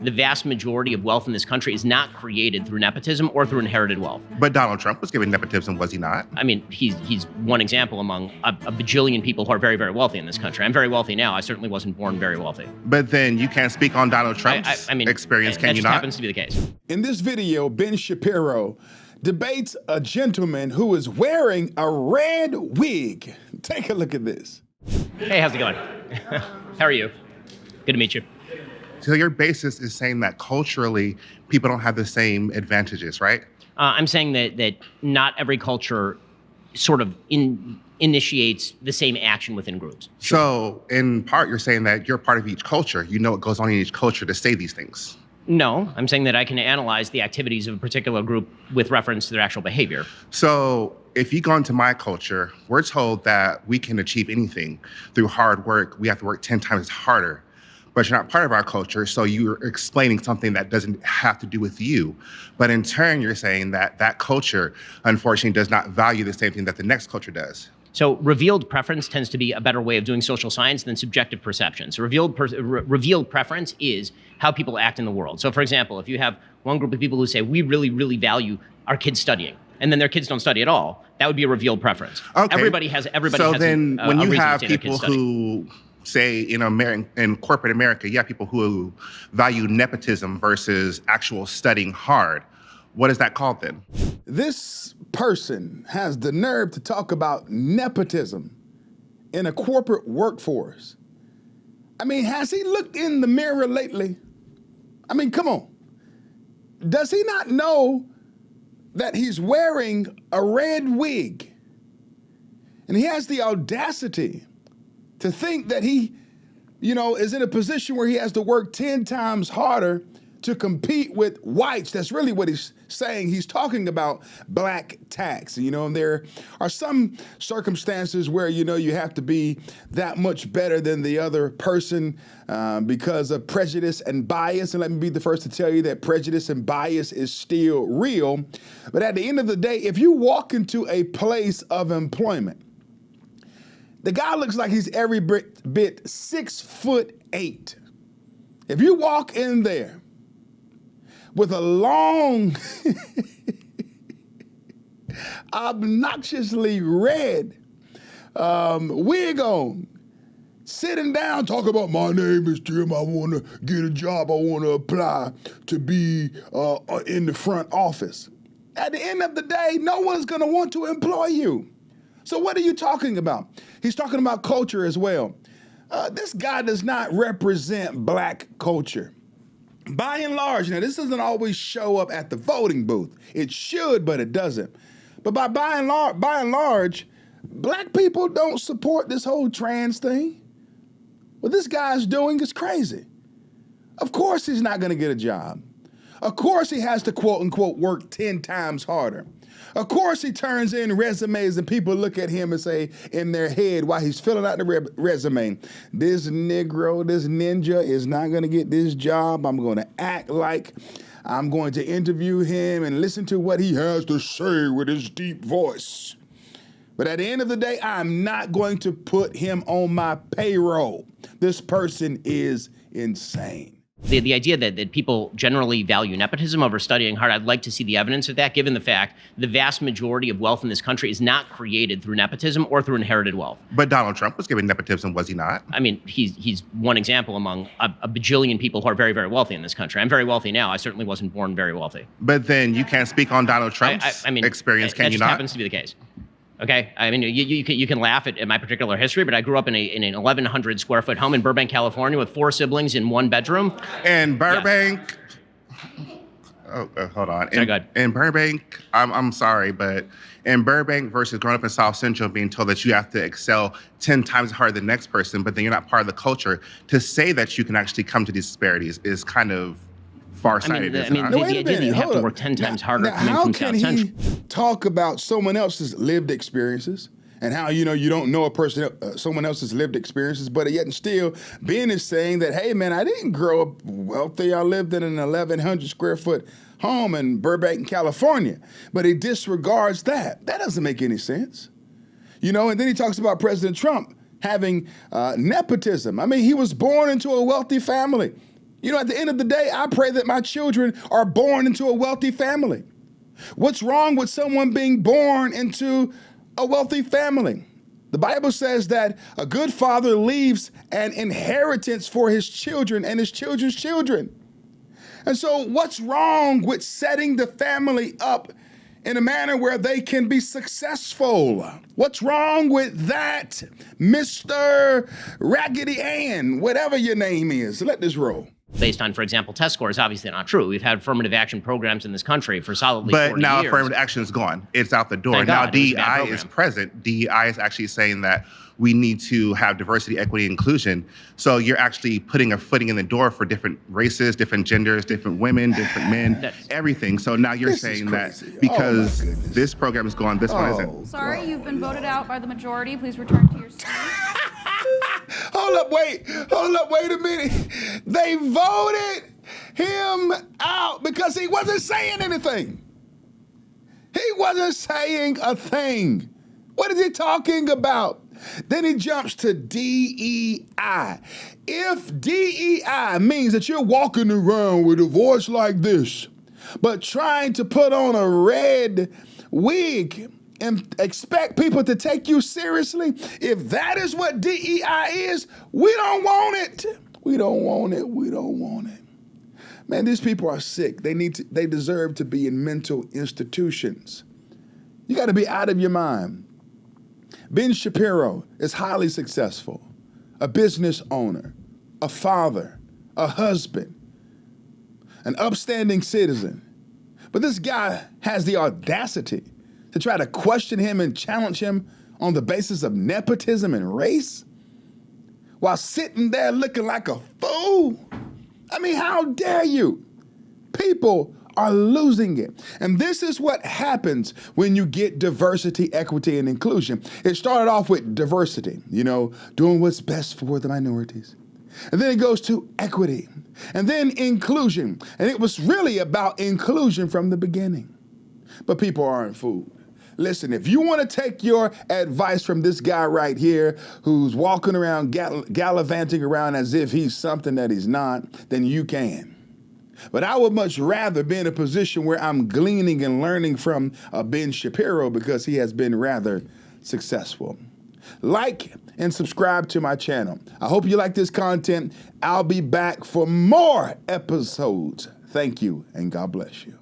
The vast majority of wealth in this country is not created through nepotism or through inherited wealth. But Donald Trump was given nepotism, was he not? I mean, he's one example among a bajillion people who are very, very wealthy in this country. I'm very wealthy now. I certainly wasn't born very wealthy. But then you can't speak on Donald Trump's experience, can you not? That happens to be the case. In this video, Ben Shapiro debates a gentleman who is wearing a red wig. Take a look at this. Hey, how's it going? How are you? Good to meet you. So your basis is saying that culturally, people don't have the same advantages, right? I'm saying that not every culture sort of initiates the same action within groups. So in part, you're saying that you're part of each culture. You know what goes on in each culture to say these things. No, I'm saying that I can analyze the activities of a particular group with reference to their actual behavior. So if you go into my culture, we're told that we can achieve anything through hard work. We have to work 10 times harder. But you're not part of our culture, so you're explaining something that doesn't have to do with you. But in turn, you're saying that that culture, unfortunately, does not value the same thing that the next culture does. So revealed preference tends to be a better way of doing social science than subjective perception. So revealed preference is how people act in the world. So for example, if you have one group of people who say, we really, really value our kids studying, and then their kids don't study at all, that would be a revealed preference. Okay. Everybody has so then when you have people who say in corporate America, you have people who value nepotism versus actual studying hard. What is that called then? This person has the nerve to talk about nepotism in a corporate workforce. I mean, has he looked in the mirror lately? I mean, come on. Does he not know that he's wearing a red wig? And he has the audacity to think that he, is in a position where he has to work 10 times harder to compete with whites. That's really what he's saying. He's talking about black tax. And there are some circumstances where, you have to be that much better than the other person because of prejudice and bias. And let me be the first to tell you that prejudice and bias is still real. But at the end of the day, if you walk into a place of employment, the guy looks like he's every bit 6'8". If you walk in there with a long, obnoxiously red wig on, sitting down, talk about, my name is Jim, I want to get a job, I want to apply to be in the front office. At the end of the day, no one's going to want to employ you. So what are you talking about? He's talking about culture as well. This guy does not represent black culture. By and large, now this doesn't always show up at the voting booth. It should, but it doesn't. But by and large, black people don't support this whole trans thing. What this guy's doing is crazy. Of course he's not gonna get a job. Of course he has to quote unquote work 10 times harder. Of course he turns in resumes and people look at him and say in their head while he's filling out the resume, this Negro, this ninja is not gonna get this job. I'm gonna act like I'm going to interview him and listen to what he has to say with his deep voice. But at the end of the day, I'm not going to put him on my payroll. This person is insane. The idea that people generally value nepotism over studying hard, I'd like to see the evidence of that, given the fact the vast majority of wealth in this country is not created through nepotism or through inherited wealth. But Donald Trump was given nepotism, was he not? I mean, he's one example among a bajillion people who are very, very wealthy in this country. I'm very wealthy now. I certainly wasn't born very wealthy. But then you can't speak on Donald Trump's experience, can you not? That just happens to be the case. Okay, I mean, you can laugh at my particular history, but I grew up in an 1,100 square foot home in Burbank, California, with 4 siblings in 1 bedroom. In Burbank, hold on. Sorry, go ahead. In Burbank, I'm sorry, but in Burbank versus growing up in South Central, being told that you have to excel 10 times harder than the next person, but then you're not part of the culture, to say that you can actually come to these disparities is kind of farsighted. The idea that you have to work 10 times harder. Now, how can he talk about someone else's lived experiences and how, you don't know someone else's lived experiences, but yet and still Ben is saying that, hey man, I didn't grow up wealthy. I lived in an 1,100 square foot home in Burbank, California, but he disregards that. That doesn't make any sense. And then he talks about President Trump having nepotism. I mean, he was born into a wealthy family. You know, at the end of the day, I pray that my children are born into a wealthy family. What's wrong with someone being born into a wealthy family? The Bible says that a good father leaves an inheritance for his children and his children's children. And so what's wrong with setting the family up in a manner where they can be successful? What's wrong with that, Mr. Raggedy Ann, whatever your name is? Let this roll. Based on, for example, test scores, obviously not true. We've had affirmative action programs in this country for solidly 40 years. But now affirmative action is gone. It's out the door. Thank Now God, it was a bad DEI program. is present. DEI is actually saying that we need to have diversity, equity, inclusion. So you're actually putting a footing in the door for different races, different genders, different women, different men, everything. So now you're This is saying that crazy. because Oh, my goodness. this program is gone, this one isn't. Sorry, you've been voted out by the majority. Please return to your seat. Hold up, wait a minute. They voted him out because he wasn't saying anything. He wasn't saying a thing. What is he talking about? Then he jumps to DEI. If DEI means that you're walking around with a voice like this, but trying to put on a red wig and expect people to take you seriously, if that is what DEI is, we don't want it. We don't want it. We don't want it. Man, these people are sick. They deserve to be in mental institutions. You got to be out of your mind. Ben Shapiro is highly successful, a business owner, a father, a husband, an upstanding citizen. But this guy has the audacity to try to question him and challenge him on the basis of nepotism and race while sitting there looking like a fool. I mean, how dare you? People are losing it. And this is what happens when you get diversity, equity, and inclusion. It started off with diversity, doing what's best for the minorities. And then it goes to equity, and then inclusion. And it was really about inclusion from the beginning. But people aren't fooled. Listen, if you want to take your advice from this guy right here who's walking around gallivanting around as if he's something that he's not, then you can. But I would much rather be in a position where I'm gleaning and learning from Ben Shapiro because he has been rather successful. Like and subscribe to my channel. I hope you like this content. I'll be back for more episodes. Thank you, and God bless you.